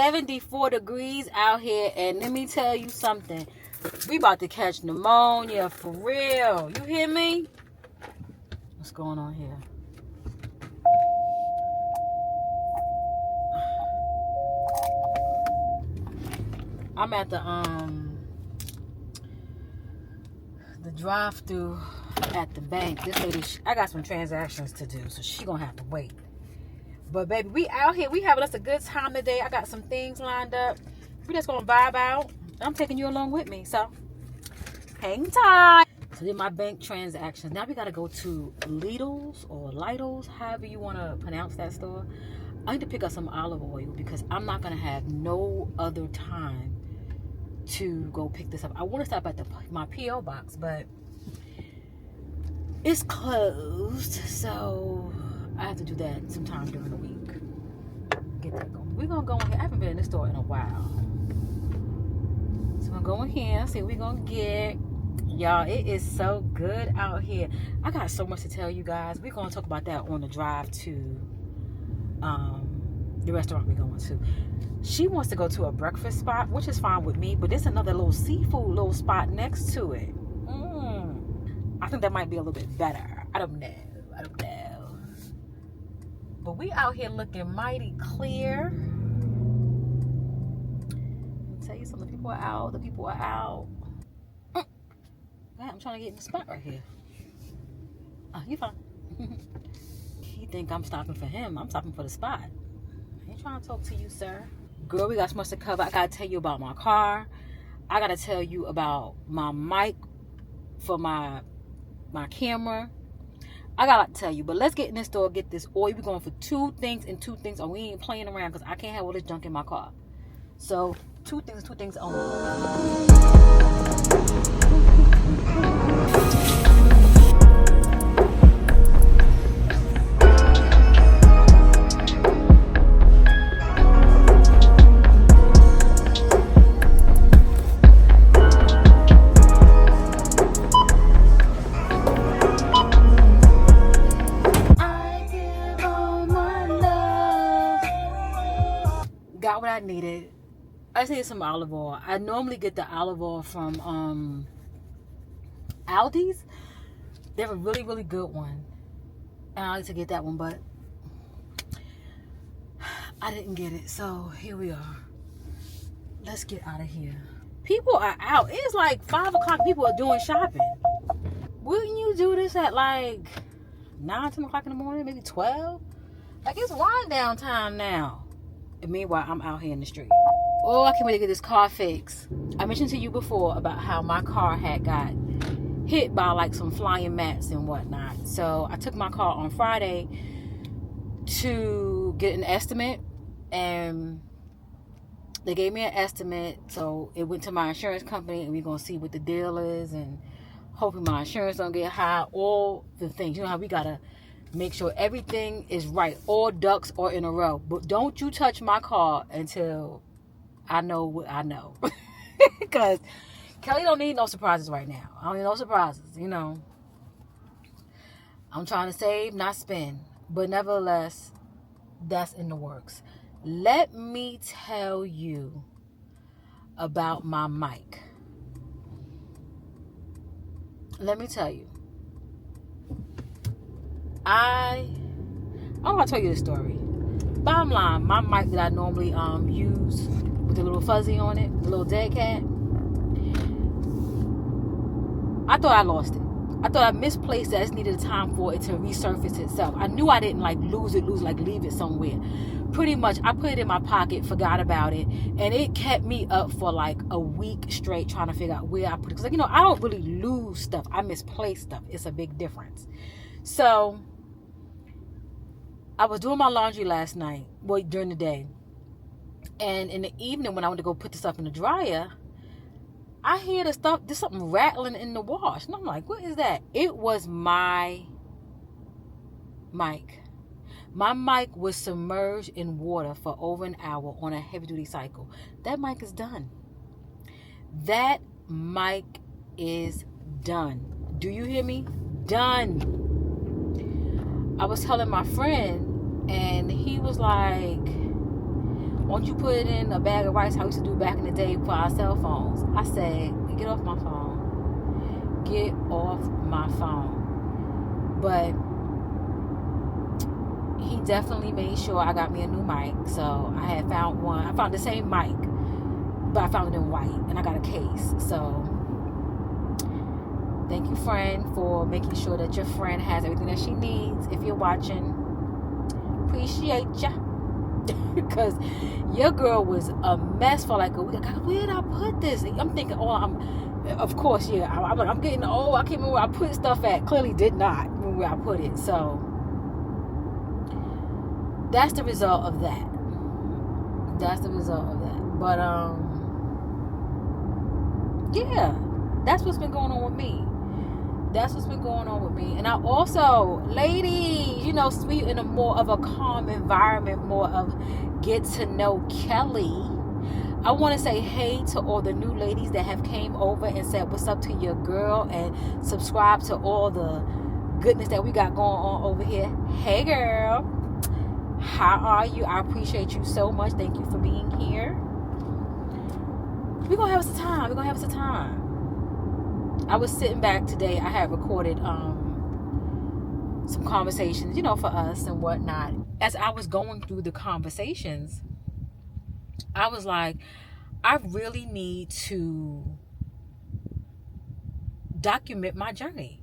74 degrees out here, and let me tell you something. We about to catch pneumonia for real. You hear me? What's going on here? I'm at the drive-through at the bank. This lady, I got some transactions to do, so she gonna have to wait. But baby, we out here. We having us a good time today. I got some things lined up. We just gonna vibe out. I'm taking you along with me, so hang tight. So did my bank transactions. Now we gotta go to Lidl's or Lidl's, however you wanna pronounce that store. I need to pick up some olive oil because I'm not gonna have no other time to go pick this up. I want to stop at my P.O. box, but it's closed, so I have to do that sometime during the week. Get that going. We're gonna go in here. I haven't been in this store in a while, so I'm gonna go in here, see what we're gonna get. Y'all, it is so good out here. I got so much to tell you guys. We're gonna talk about that on the drive to the restaurant we're going to. She wants to go to a breakfast spot, which is fine with me, but there's another little seafood little spot next to it. I think that might be a little bit better. I don't know. But we out here looking mighty clear. Let me tell you something. The people are out. Man, I'm trying to get in the spot right here. Oh, you fine. He think I'm stopping for him. I'm stopping for the spot. I ain't trying to talk to you, sir. Girl, we got so much to cover. I gotta tell you about my car. I gotta tell you about my mic for my camera. I gotta tell you, but let's get in this store, get this oil. We're going for two things, and we ain't playing around because I can't have all this junk in my car. So two things only. Got what I needed. I just needed some olive oil. I normally get the olive oil from Aldi's. They have a really, really good one. And I like to get that one, but I didn't get it. So here we are. Let's get out of here. People are out. It's like 5 o'clock. People are doing shopping. Wouldn't you do this at like 9, 10 o'clock in the morning? Maybe 12? Like, it's wind down time now. And meanwhile, I'm out here in the street. Oh, I can't wait to get this car fixed. I mentioned to you before about how my car had got hit by like some flying mats and whatnot. So I took my car on Friday to get an estimate, and they gave me an estimate. So it went to my insurance company, and we're gonna see what the deal is, and hoping my insurance don't get high. All the things, you know how we gotta make sure everything is right, all ducks are in a row. But don't you touch my car until I know what I know. Because Kelly don't need no surprises right now. I don't need no surprises, you know. I'm trying to save, not spend. But nevertheless, that's in the works. Let me tell you about my mic. Let me tell you. I'm gonna tell you the story. Bottom line, my mic that I normally use with the little fuzzy on it, the little dead cat, I thought I lost it. I thought I misplaced it. I just needed time for it to resurface itself. I knew I didn't like lose it, like leave it somewhere. Pretty much, I put it in my pocket, forgot about it, and it kept me up for like a week straight trying to figure out where I put it. Because, like, you know, I don't really lose stuff. I misplace stuff. It's a big difference. So I was doing my laundry last night, well, during the day. And in the evening, when I went to go put this stuff in the dryer, I hear there's something rattling in the wash. And I'm like, what is that? It was my mic. My mic was submerged in water for over an hour on a heavy-duty cycle. That mic is done. That mic is done. Do you hear me? Done. I was telling my friend, and he was like, Won't you put it in a bag of rice, how we used to do back in the day for our cell phones? I said, get off my phone. Get off my phone. But he definitely made sure I got me a new mic. So I had found one. I found the same mic, but I found it in white, and I got a case. So thank you, friend, for making sure that your friend has everything that she needs. If you're watching, appreciate ya. Because your girl was a mess for like a week. Like, where did I put this? I'm thinking, of course, yeah. I'm like, I'm getting old. I can't remember where I put stuff at. Clearly did not remember where I put it. So that's the result of that. But yeah, that's what's been going on with me. And I also, ladies, sweet in a more of a calm environment, more of get to know Kelly. I want to say hey to all the new ladies that have came over and said what's up to your girl and subscribe to all the goodness that we got going on over here. Hey girl, how are you? I appreciate you so much. Thank you for being here. We're gonna have us a time. I was sitting back today. I had recorded some conversations, for us and whatnot. As I was going through the conversations, I was like, I really need to document my journey.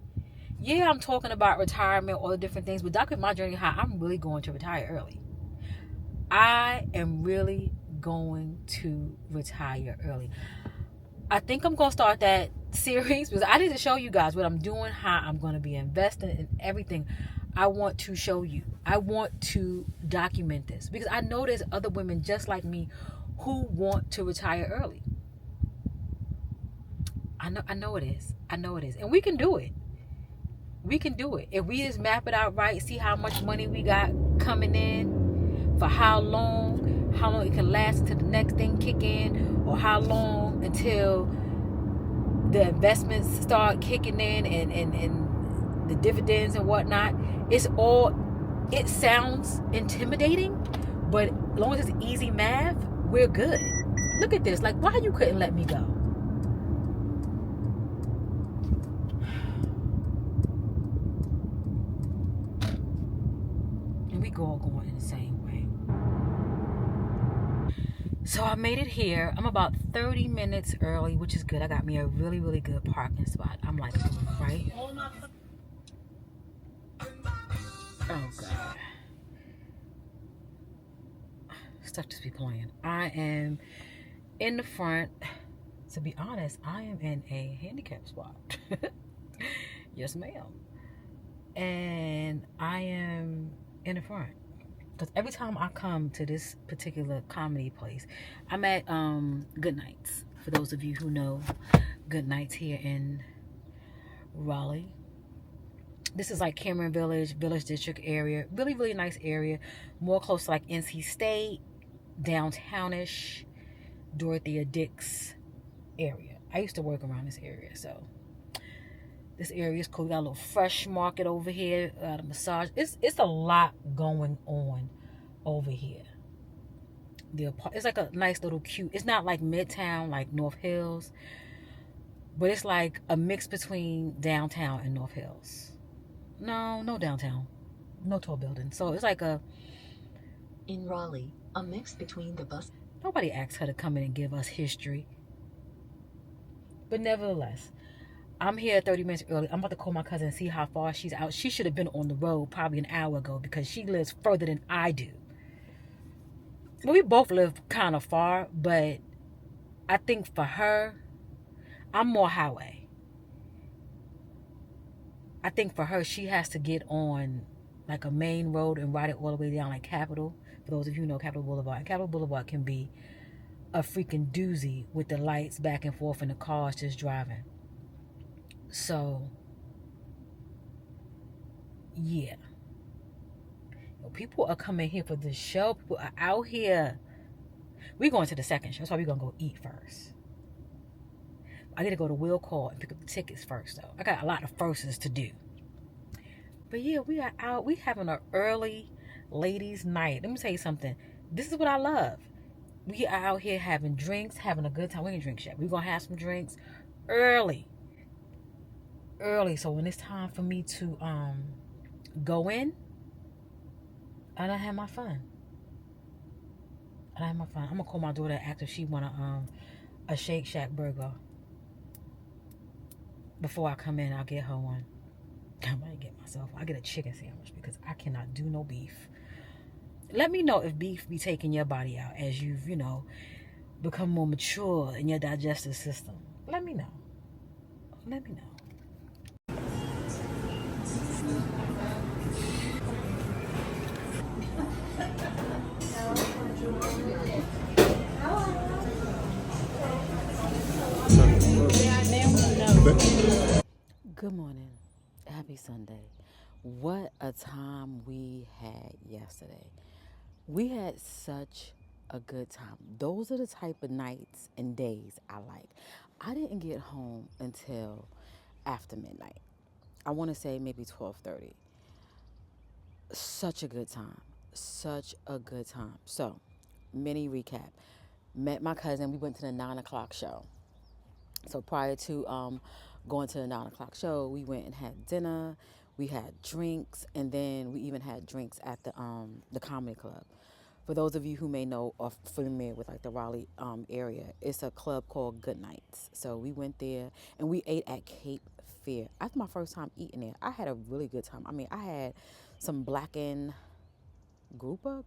Yeah, I'm talking about retirement, all the different things, but document my journey, how I'm really going to retire early. I am really going to retire early. I think I'm going to start that series because I need to show you guys what I'm doing, how I'm going to be investing in everything. I want to show you. I want to document this because I know there's other women just like me who want to retire early. I know it is. And we can do it. If we just map it out right, see how much money we got coming in, for how long it can last until the next thing kick in, or how long until the investments start kicking in and the dividends and whatnot. It sounds intimidating, but as long as it's easy math, we're good. Look at this. Like, why you couldn't let me go? And we all going in the same way. So I made it here. I'm about 30 minutes early, which is good. I got me a really, really good parking spot. I'm like, right? Oh, God. Stuff just be playing. I am in the front. To be honest, I am in a handicap spot. Yes, ma'am. And I am in the front. Because every time I come to this particular comedy place, I'm at Good Nights. For those of you who know Good Nights here in Raleigh. This is like Cameron Village District area. Really, really nice area. More close to like NC State, downtownish, Dorothea Dix area. I used to work around this area, so this area is cool. We got a little fresh market over here. The massage. It's a lot going on over here. It's like a nice little cute. It's not like Midtown, like North Hills, but it's like a mix between downtown and North Hills. No downtown, no tall building. So it's like in Raleigh, a mix between the bus. Nobody asked her to come in and give us history, but nevertheless, I'm here 30 minutes early. I'm about to call my cousin and see how far she's out. She should have been on the road probably an hour ago because she lives further than I do. Well, we both live kind of far, but I think for her, I'm more highway. I think for her, she has to get on like a main road and ride it all the way down like Capitol. For those of you who know Capitol Boulevard. And Capitol Boulevard can be a freaking doozy with the lights back and forth and the cars just driving. So, yeah. People are coming here for this show. People are out here. We're going to the second show. That's why we're going to go eat first. I need to go to Will Call and pick up the tickets first, though. I got a lot of firsts to do. But yeah, we are out. We having an early ladies' night. Let me tell you something. This is what I love. We are out here having drinks, having a good time. We ain't drink yet. We're going to have some drinks early. So when it's time for me to go in, I done have my fun. I'm going to call my daughter after she want a Shake Shack burger. Before I come in, I'll get her one. I'll get a chicken sandwich because I cannot do no beef. Let me know if beef be taking your body out as you've, become more mature in your digestive system. Let me know. Good morning. Happy Sunday. What a time we had yesterday. We had such a good time. Those are the type of nights and days I like. I didn't get home until after midnight. I want to say maybe 12:30. Such a good time. So, mini recap. Met my cousin. We went to the 9 o'clock show. So prior to going to the 9 o'clock show, we went and had dinner. We had drinks, and then we even had drinks at the comedy club. For those of you who may know or familiar with like the Raleigh area, it's a club called Good Nights. So we went there and we ate at Cape Fear. That's my first time eating there. I had a really good time. I mean, I had some blackened gropa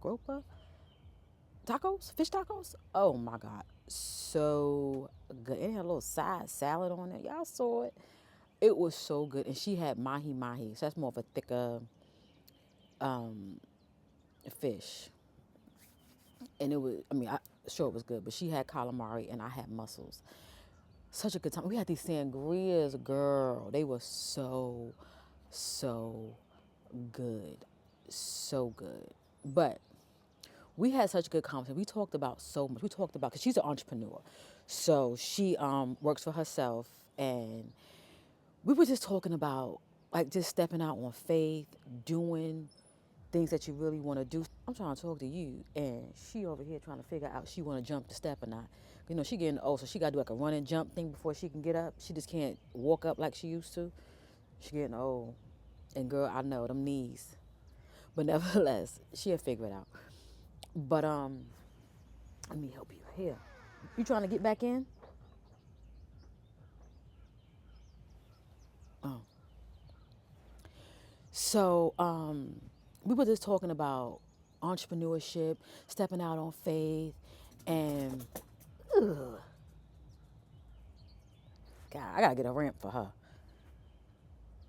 tacos, fish tacos. Oh my God, so good. It had a little side salad on it. Y'all saw it. It was so good. And she had mahi mahi, so that's more of a thicker fish. And it was, I mean, sure it was good, but she had calamari and I had mussels. Such a good time. We had these sangrias, girl. They were so good. So good. But we had such good conversation. We talked about so much. We talked about, because she's an entrepreneur. So she works for herself. And we were just talking about, like, just stepping out on faith, doing things that you really want to do. I'm trying to talk to you, and she over here trying to figure out she want to jump the step or not. She getting old, so she got to do like a run and jump thing before she can get up. She just can't walk up like she used to. She getting old. And girl, I know, them knees. But nevertheless, she'll figure it out. But let me help you here. You trying to get back in? Oh. So we were just talking about entrepreneurship, stepping out on faith, and ugh, God, I gotta get a ramp for her.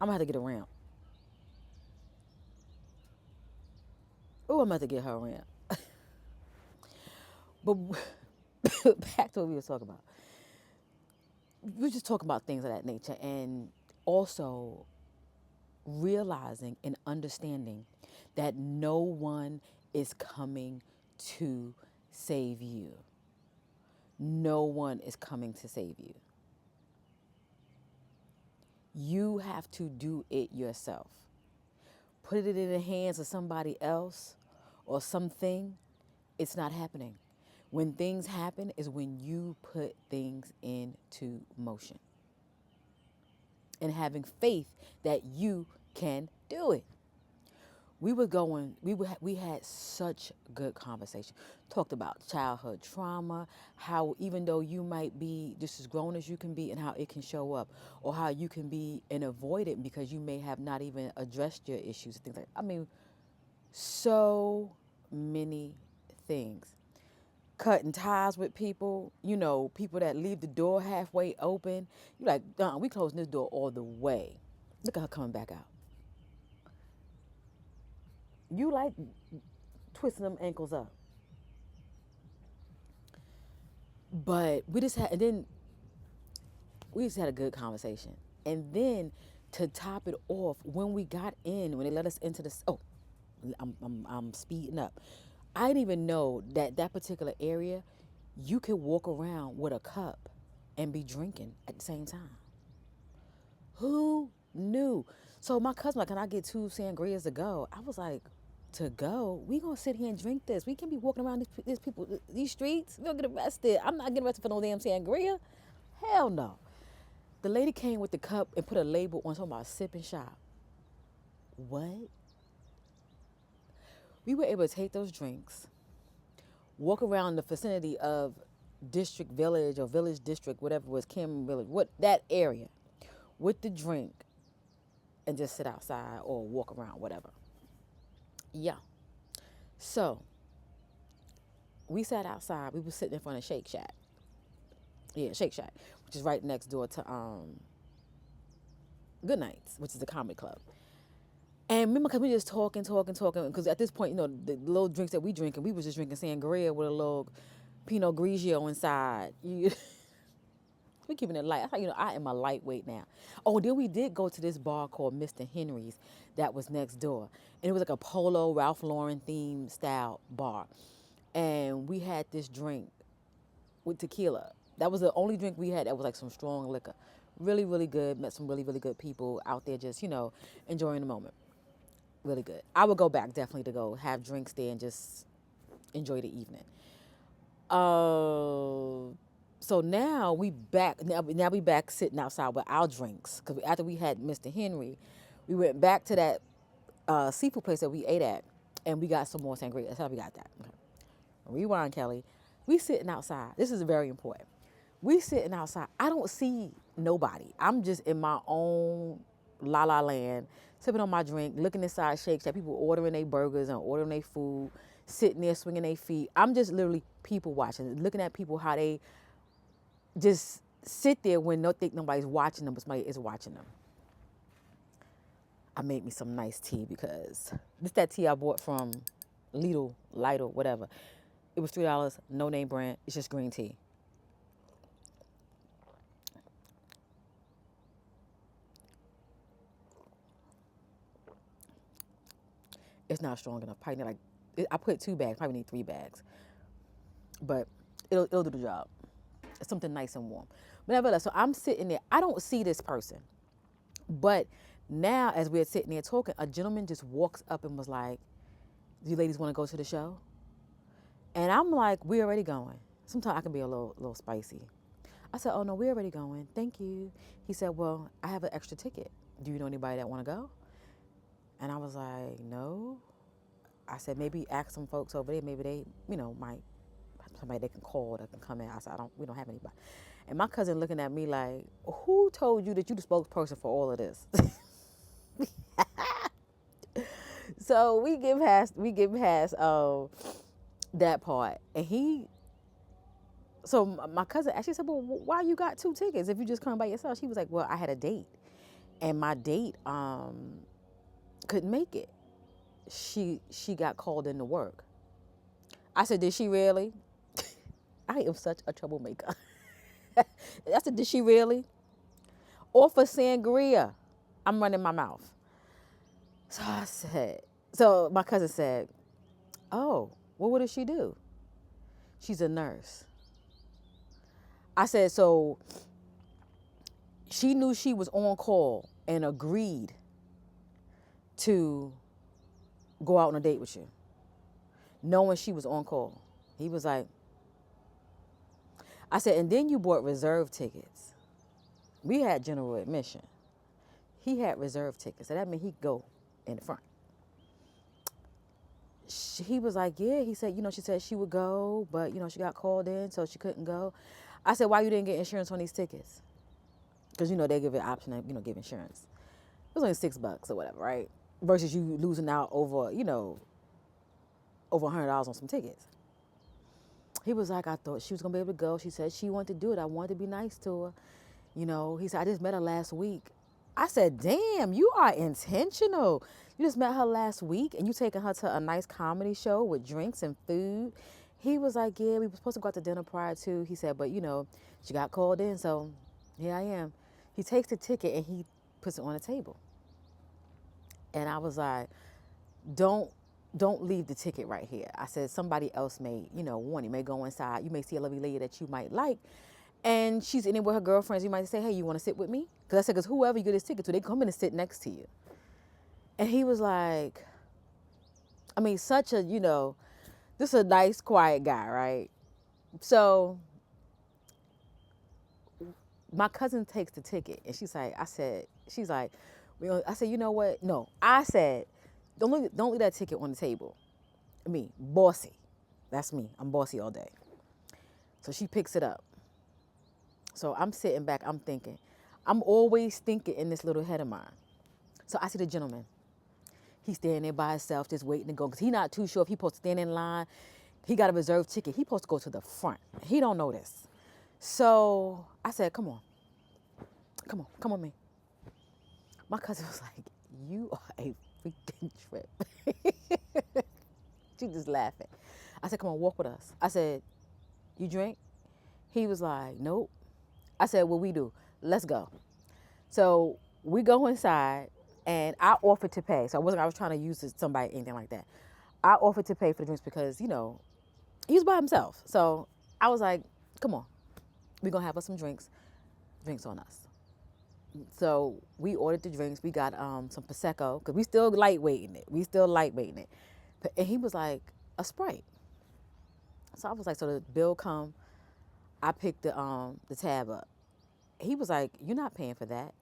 I'm gonna have to get a ramp. Oh, I'm gonna have to get her a ramp. But back to what we were talking about. We were just talking about things of that nature, and also realizing and understanding that no one is coming to save you. No one is coming to save you. You have to do it yourself. Put it in the hands of somebody else or something, it's not happening. When things happen is when you put things into motion and having faith that you can do it. We had such good conversation. Talked about childhood trauma, how even though you might be just as grown as you can be and how it can show up, or how you can be and avoid it because you may have not even addressed your issues and things like that. I mean, so many things. Cutting ties with people, people that leave the door halfway open. You're like, we closing this door all the way. Look at her coming back out. You like twisting them ankles up. But we just had a good conversation. And then to top it off, when we got in, when they let us into the, I'm speeding up. I didn't even know that particular area, you could walk around with a cup and be drinking at the same time. Who knew? So my cousin, like, can I get 2 sangrias to go? I was like, to go, we gonna sit here and drink this. We can't be walking around these people, these streets. We gonna get arrested. I'm not getting arrested for no damn sangria. Hell no. The lady came with the cup and put a label on talking about sip and shop. What? We were able to take those drinks, walk around the vicinity of District Village or Village District, whatever it was, Cameron Village, what that area, with the drink, and just sit outside or walk around, whatever. Yeah. So we sat outside. We were sitting in front of Shake Shack. Yeah, Shake Shack, which is right next door to Good Nights, which is a comedy club. And remember, because we just talking, because at this point, the little drinks that we drinking, we was just drinking sangria with a little Pinot Grigio inside. We keeping it light. I am a lightweight now. Oh, then we did go to this bar called Mr. Henry's that was next door. And it was like a Polo Ralph Lauren themed style bar. And we had this drink with tequila. That was the only drink we had that was like some strong liquor. Really, really good. Met some really, really good people out there just, enjoying the moment. Really good. I would go back definitely to go have drinks there and just enjoy the evening. So now we back. Now we back sitting outside with our drinks because after we had Mr. Henry, we went back to that seafood place that we ate at, and we got some more sangria. That's how we got that. Okay. Rewind, Kelly. We sitting outside. This is very important. We sitting outside. I don't see nobody. I'm just in my own la la land, sipping on my drink, looking inside Shake Shack. People ordering their burgers and ordering their food, sitting there swinging their feet. I'm just literally people watching, looking at people how they just sit there when they think nobody's watching them, but somebody is watching them. I made me some nice tea because this that tea I bought from Lidl, whatever. It was $3, no name brand. It's just green tea. It's not strong enough. Probably need I put 2 bags. Probably need 3 bags, but it'll do the job. It's something nice and warm. But nevertheless, so I'm sitting there. I don't see this person, but now as we're sitting there talking, a gentleman just walks up and was like, "Do you ladies want to go to the show?" And I'm like, "We're already going." Sometimes I can be a little spicy. I said, "Oh no, we're already going. Thank you." He said, "Well, I have an extra ticket. Do you know anybody that want to go?" And I was like, "No." I said, "Maybe ask some folks over there. Maybe they, might somebody they can call that can come in." I said, we don't have anybody." And my cousin looking at me like, "Who told you that you the spokesperson for all of this?" So we give past that part, and so my cousin actually said, "Well, why you got 2 tickets if you just come by yourself?" She was like, "Well, I had a date, and my date couldn't make it. She got called into work." I said, "Did she really?" I am such a troublemaker. I said, "Did she really?" Or for sangria. I'm running my mouth. So my cousin said, "Oh, well, what does she do?" "She's a nurse." I said, "So she knew she was on call and agreed to go out on a date with you, knowing she was on call?" He was like, I said, "And then you bought reserve tickets." We had general admission. He had reserve tickets. So that meant he could go in the front. He was like, "Yeah." He said, she said she would go, but, she got called in, so she couldn't go. I said, "Why you didn't get insurance on these tickets?" Because, they give you an option to, give insurance. It was only $6 or whatever, right? Versus you losing out over, over $100 on some tickets. He was like, "I thought she was going to be able to go. She said she wanted to do it. I wanted to be nice to her." He said, "I just met her last week." I said, "Damn, you are intentional. You just met her last week and you taking her to a nice comedy show with drinks and food." He was like, "Yeah, we were supposed to go out to dinner prior to." He said, "But, she got called in, so here I am." He takes the ticket and he puts it on the table. And I was like, don't leave the ticket right here. I said, somebody else may, want you may go inside. You may see a lovely lady that you might like. And she's in there with her girlfriends. You might say, "Hey, you want to sit with me?" Because I said, because whoever you get this ticket to, they come in and sit next to you. And he was like, I mean, such a, this is a nice, quiet guy, right? So my cousin takes the ticket and she's like, I said, you know what? No, I said, don't leave that ticket on the table. Me, bossy. That's me. I'm bossy all day. So she picks it up. So I'm sitting back, I'm thinking. I'm always thinking in this little head of mine. So I see the gentleman. He's standing there by himself, just waiting to go, because he's not too sure if he's supposed to stand in line. He got a reserved ticket. He's supposed to go to the front. He don't know this. So I said, come on with me. My cousin was like, you are a freaking trip. She just laughing. I said, come on, walk with us. I said, you drink? He was like, nope. I said, well, we do. Let's go. So we go inside, and I offered to pay. So I was trying to use somebody, anything like that. I offered to pay for the drinks because, he was by himself. So I was like, come on, we're going to have us some drinks on us. So we ordered the drinks. We got some Prosecco, because we still lightweighting it. And he was like, a Sprite. So I was like, so the bill come, I picked the tab up. He was like, you're not paying for that.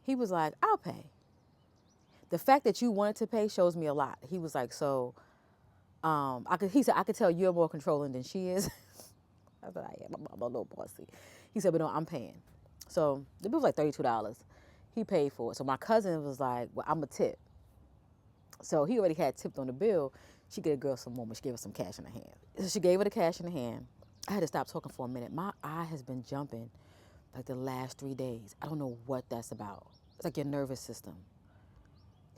He was like, I'll pay. The fact that you wanted to pay shows me a lot. He was like, so he said, I could tell you're more controlling than she is. I said, I am. I'm a little bossy. He said, but no, I'm paying. So the bill was like $32. He paid for it. So my cousin was like, well, I'm a tip. So he already had tipped on the bill. She gave a girl some more, but she gave her some cash in her hand. So she gave her the cash in her hand. I had to stop talking for a minute. My eye has been jumping like the last 3 days. I don't know what that's about. It's like your nervous system.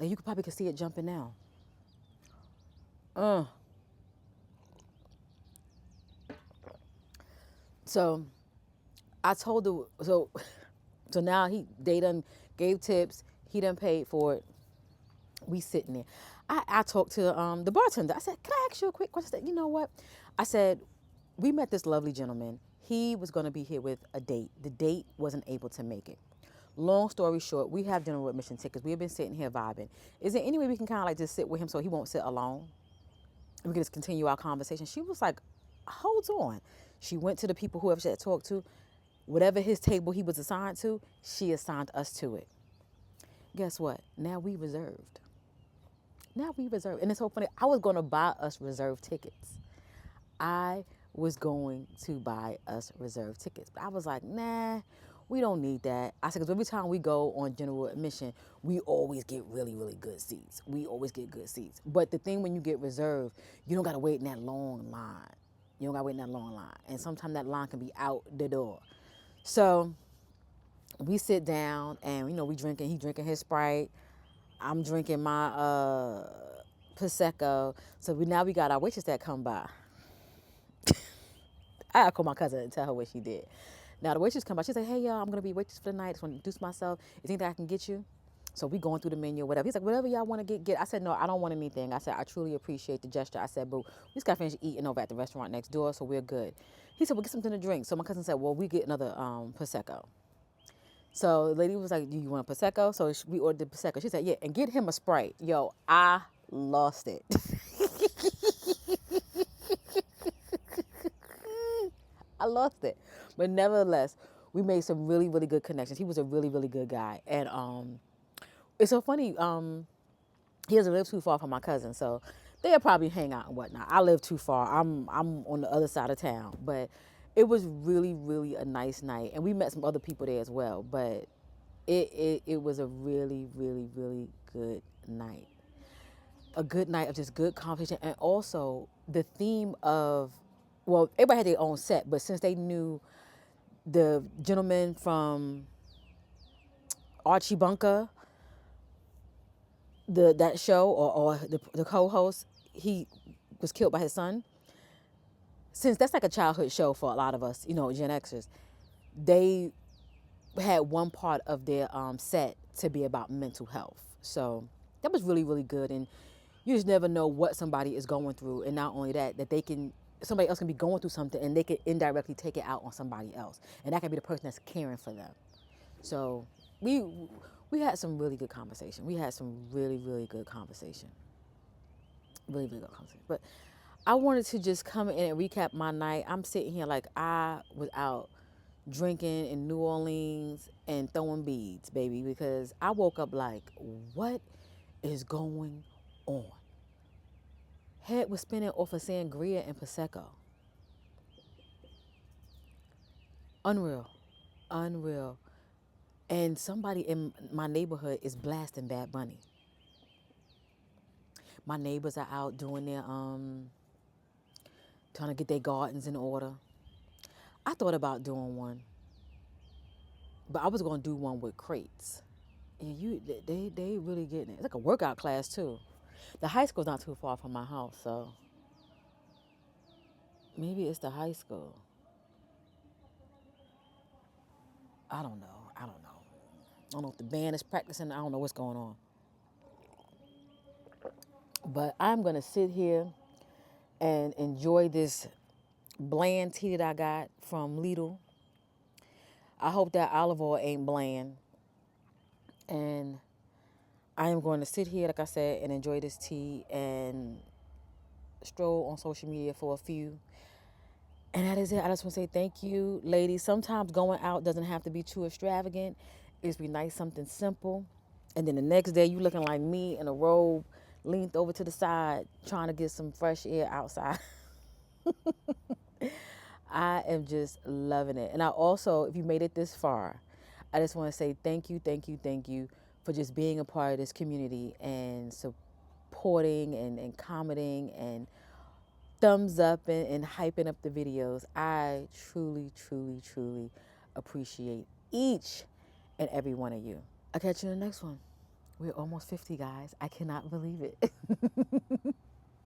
Like you probably could see it jumping now. So I told her, so now they done gave tips. He done paid for it. We sitting there. I talked to the bartender. I said, can I ask you a quick question? I said, you know what? I said, we met this lovely gentleman. He was going to be here with a date. The date wasn't able to make it. Long story short, we have general admission tickets. We have been sitting here vibing. Is there any way we can kind of like just sit with him so he won't sit alone? And we can just continue our conversation. She was like, hold on. She went to the people, whoever she had talked to. Whatever his table he was assigned to, she assigned us to it. Guess what? Now we reserved. And it's so funny. I was going to buy us reserved tickets. I was going to buy us reserved tickets. But I was like, nah, we don't need that. I said, because every time we go on general admission, we always get really, really good seats. But the thing when you get reserved, you don't got to wait in that long line. And sometimes that line can be out the door. So we sit down and, we drinking. He drinking his Sprite. I'm drinking my Prosecco. So now we got our waitress that come by. I call my cousin and tell her what she did. Now the waitress come by. She said, hey, y'all, I'm going to be waitress for the night. Just want to introduce myself. Is anything I can get you? So we going through the menu or whatever. He's like, whatever y'all want to get. I said, no, I don't want anything. I said, I truly appreciate the gesture. I said, but we just got to finish eating over at the restaurant next door, so we're good. He said, well, get something to drink. So my cousin said, well, we get another Prosecco. So the lady was like, do you want a Prosecco? So we ordered the Prosecco. She said, yeah, and get him a Sprite. Yo, I lost it. I lost it. But nevertheless, we made some really, really good connections. He was a really, really good guy. And it's so funny. He doesn't live too far from my cousin, so they'll probably hang out and whatnot. I live too far. I'm on the other side of town. But it was really, really a nice night. And we met some other people there as well. But it was a really, really, really good night. A good night of just good conversation. And also the theme of, well, everybody had their own set, but since they knew the gentleman from Archie Bunker, that show, or the co-host, he was killed by his son. Since that's like a childhood show for a lot of us, Gen Xers, they had one part of their set to be about mental health. So that was really, really good. And you just never know what somebody is going through. And not only that somebody else can be going through something and they could indirectly take it out on somebody else. And that could be the person that's caring for them. So we had some really good conversation. We had some really, really good conversation. really, really gonna come serious. But I wanted to just come in and recap my night. I'm sitting here like I was out drinking in New Orleans and throwing beads, baby, because I woke up like, what is going on? Head was spinning off of sangria and prosecco. Unreal, unreal. And somebody in my neighborhood is blasting Bad Bunny. My neighbors are out doing their trying to get their gardens in order. I thought about doing one, but I was gonna do one with crates. And they really getting it. It's like a workout class too. The high school's not too far from my house, so maybe it's the high school. I don't know. I don't know. I don't know if the band is practicing. I don't know what's going on. But I'm gonna sit here and enjoy this bland tea that I got from Lidl. I hope that olive oil ain't bland. And I am going to sit here, like I said, and enjoy this tea and stroll on social media for a few. And that is it. I just want to say thank you, ladies. Sometimes going out doesn't have to be too extravagant. It's be nice, something simple. And then the next day, you looking like me in a robe, leaned over to the side, trying to get some fresh air outside. I am just loving it. And I also, if you made it this far, I just want to say thank you, thank you, thank you for just being a part of this community and supporting and commenting and thumbs up and hyping up the videos. I truly, truly, truly appreciate each and every one of you. I'll catch you in the next one. We're almost 50, guys. I cannot believe it.